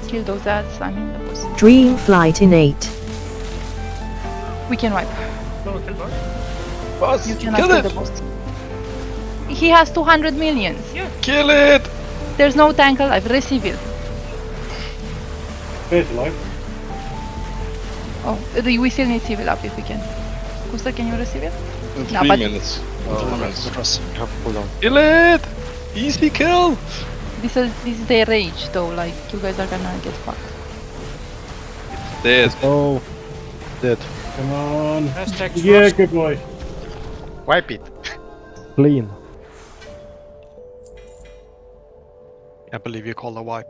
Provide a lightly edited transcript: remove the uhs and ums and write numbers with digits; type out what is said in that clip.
Kill those ads, I mean the boss. Dream Flight innate. We can wipe. No, kill boss. Boss, You cannot kill kill it! the boss. He has 200 millions. Kill it! There's no tank alive. Receive it. Where's alive? Oh, we still need civil up if we can. Kusta, can you receive it? In No, 3 but- minutes. In 3 minutes. Have cooldown. Kill it! Easy kill! This is their rage though, like you guys are gonna get fucked. Dead. Oh, dead. Come on. Hashtag Yeah, frost. good boy. Wipe it. Clean. I believe you call a wipe.